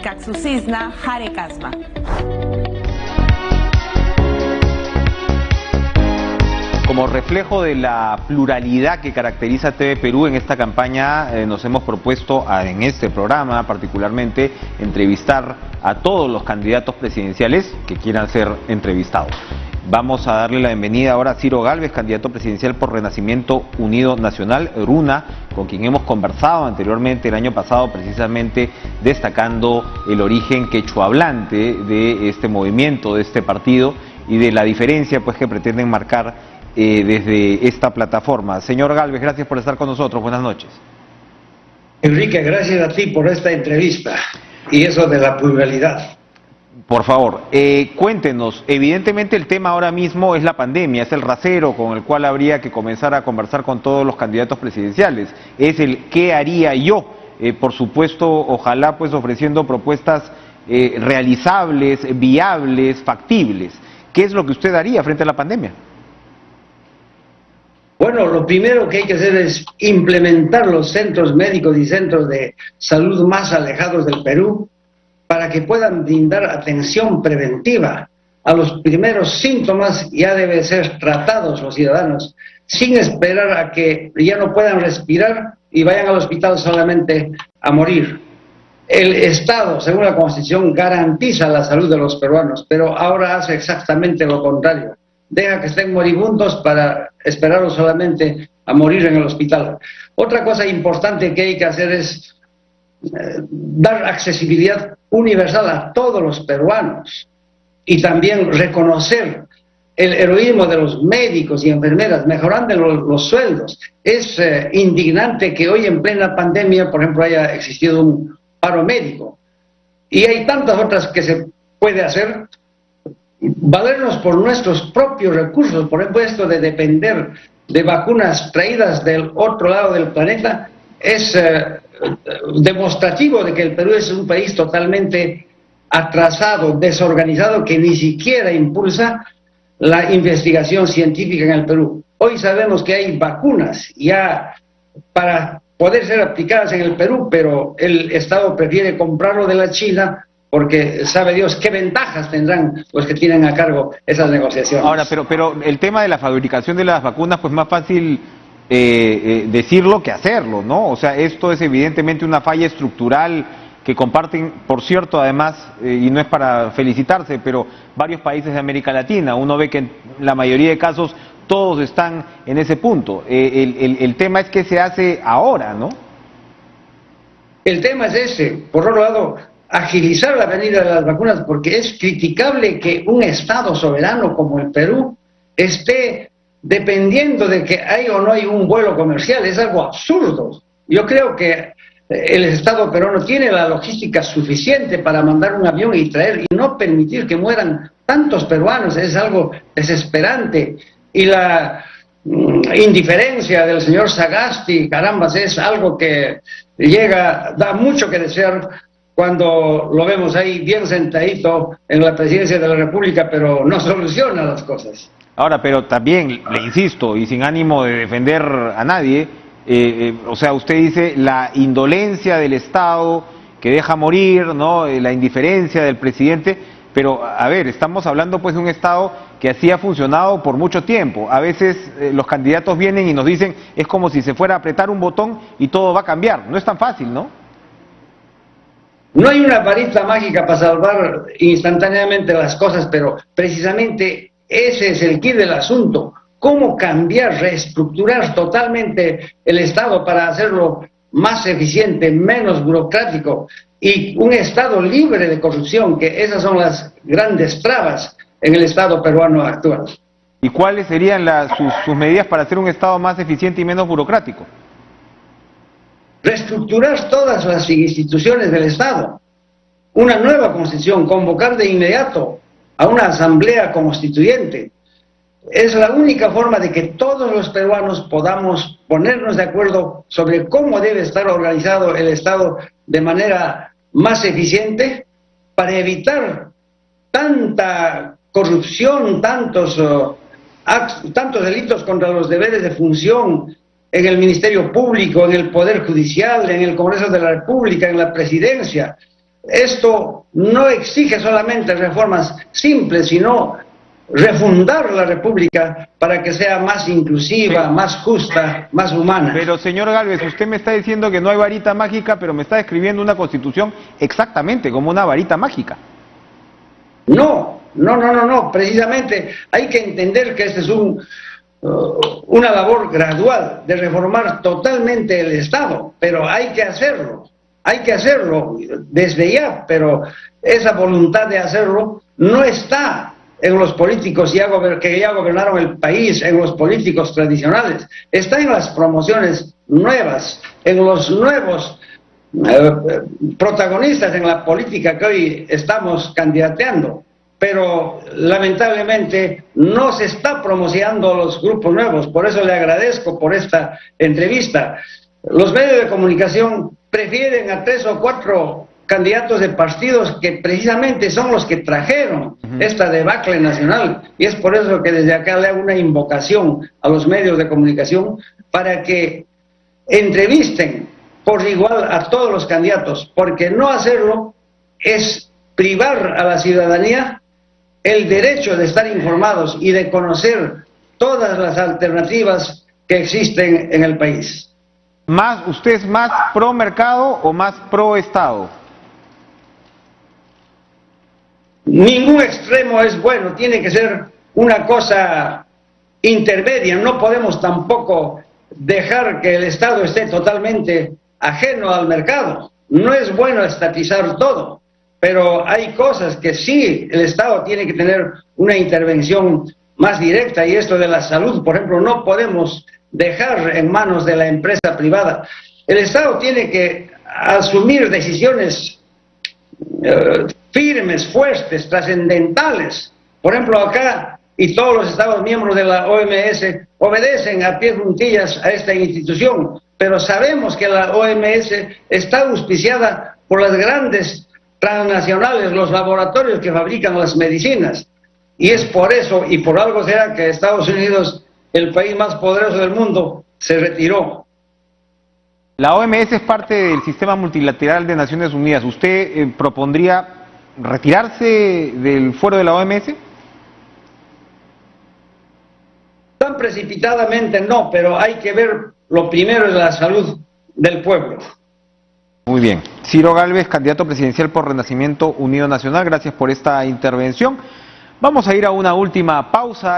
Caxusisna Jarecasma. Como reflejo de la pluralidad que caracteriza a TV Perú en esta campaña, nos hemos propuesto en este programa particularmente entrevistar a todos los candidatos presidenciales que quieran ser entrevistados. Vamos a darle la bienvenida ahora a Ciro Gálvez, candidato presidencial por Renacimiento Unido Nacional, RUNA, con quien hemos conversado anteriormente el año pasado, precisamente destacando el origen quechuahablante de este movimiento, de este partido, y de la diferencia pues que pretenden marcar desde esta plataforma. Señor Gálvez, gracias por estar con nosotros. Buenas noches. Enrique, gracias a ti por esta entrevista y eso de la pluralidad. Por favor, cuéntenos, evidentemente el tema ahora mismo es la pandemia, es el rasero con el cual habría que comenzar a conversar con todos los candidatos presidenciales, es el ¿qué haría yo? Por supuesto, ojalá pues ofreciendo propuestas realizables, viables, factibles. ¿Qué es lo que usted haría frente a la pandemia? Bueno, lo primero que hay que hacer es implementar los centros médicos y centros de salud más alejados del Perú para que puedan brindar atención preventiva a los primeros síntomas. Ya deben ser tratados los ciudadanos sin esperar a que ya no puedan respirar y vayan al hospital solamente a morir. El Estado, según la Constitución, garantiza la salud de los peruanos, pero ahora hace exactamente lo contrario. Deja que estén moribundos para esperarlos solamente a morir en el hospital. Otra cosa importante que hay que hacer es dar accesibilidad universal a todos los peruanos y también reconocer el heroísmo de los médicos y enfermeras, mejorando los sueldos. Es indignante que hoy en plena pandemia, por ejemplo, haya existido un paro médico. Y hay tantas otras que se puede hacer. Valernos por nuestros propios recursos, por ejemplo, esto de depender de vacunas traídas del otro lado del planeta, es demostrativo de que el Perú es un país totalmente atrasado, desorganizado, que ni siquiera impulsa la investigación científica en el Perú. Hoy sabemos que hay vacunas ya para poder ser aplicadas en el Perú, pero el Estado prefiere comprarlo de la China porque sabe Dios qué ventajas tendrán los que tienen a cargo esas negociaciones. Ahora, pero el tema de la fabricación de las vacunas, pues más fácil decirlo que hacerlo, ¿no? O sea, esto es evidentemente una falla estructural que comparten, por cierto, además, y no es para felicitarse, pero varios países de América Latina. Uno ve que en la mayoría de casos todos están en ese punto. El tema es qué se hace ahora, ¿no? El tema es ese. Por otro lado, agilizar la venida de las vacunas, porque es criticable que un Estado soberano como el Perú esté dependiendo de que hay o no hay un vuelo comercial. Es algo absurdo. Yo creo que el Estado peruano tiene la logística suficiente para mandar un avión y traer y no permitir que mueran tantos peruanos. Es algo desesperante. Y la indiferencia del señor Sagasti, carambas, es algo que da mucho que desear cuando lo vemos ahí bien sentadito en la presidencia de la República, pero no soluciona las cosas. Ahora, pero también, le insisto, y sin ánimo de defender a nadie, o sea, usted dice la indolencia del Estado que deja morir, ¿no? La indiferencia del presidente, pero a ver, estamos hablando pues de un Estado que así ha funcionado por mucho tiempo. A veces los candidatos vienen y nos dicen, es como si se fuera a apretar un botón y todo va a cambiar. No es tan fácil, ¿no? No hay una varita mágica para salvar instantáneamente las cosas, pero precisamente ese es el quid del asunto. ¿Cómo cambiar, reestructurar totalmente el Estado para hacerlo más eficiente, menos burocrático y un Estado libre de corrupción? Que esas son las grandes trabas en el Estado peruano actual. ¿Y cuáles serían sus medidas para hacer un Estado más eficiente y menos burocrático? Reestructurar todas las instituciones del Estado, una nueva constitución, convocar de inmediato a una asamblea constituyente. Es la única forma de que todos los peruanos podamos ponernos de acuerdo sobre cómo debe estar organizado el Estado de manera más eficiente para evitar tanta corrupción, tantos delitos contra los deberes de función en el Ministerio Público, en el Poder Judicial, en el Congreso de la República, en la Presidencia. esto no exige solamente reformas simples, sino refundar la República para que sea más inclusiva, Sí. más justa, más humana. Pero señor Gálvez, usted me está diciendo que no hay varita mágica, pero me está describiendo una constitución exactamente como una varita mágica. No, precisamente hay que entender que este es una labor gradual de reformar totalmente el Estado, pero hay que hacerlo desde ya, pero esa voluntad de hacerlo no está en los políticos que ya gobernaron el país, en los políticos tradicionales, está en las promociones nuevas, en los nuevos protagonistas en la política que hoy estamos candidateando, pero lamentablemente no se está promocionando los grupos nuevos. Por eso le agradezco por esta entrevista. Los medios de comunicación prefieren a 3 o 4 candidatos de partidos que precisamente son los que trajeron esta debacle nacional, y es por eso que desde acá le hago una invocación a los medios de comunicación para que entrevisten por igual a todos los candidatos, porque no hacerlo es privar a la ciudadanía el derecho de estar informados y de conocer todas las alternativas que existen en el país. ¿Usted es más pro mercado o más pro Estado? Ningún extremo es bueno, tiene que ser una cosa intermedia. No podemos tampoco dejar que el Estado esté totalmente ajeno al mercado. No es bueno estatizar todo, pero hay cosas que sí el Estado tiene que tener una intervención más directa, y esto de la salud, por ejemplo, no podemos dejar en manos de la empresa privada. El Estado tiene que asumir decisiones firmes, fuertes, trascendentales. Por ejemplo, acá y todos los Estados miembros de la OMS obedecen a pie juntillas a esta institución, pero sabemos que la OMS está auspiciada por las grandes transnacionales, los laboratorios que fabrican las medicinas, y es por eso y por algo será que Estados Unidos, el país más poderoso del mundo, se retiró. La OMS es parte del sistema multilateral de Naciones Unidas. ¿Usted propondría retirarse del fuero de la OMS? Tan precipitadamente no, pero hay que ver lo primero es la salud del pueblo. Muy bien. Ciro Gálvez, candidato presidencial por Renacimiento Unido Nacional, gracias por esta intervención. Vamos a ir a una última pausa.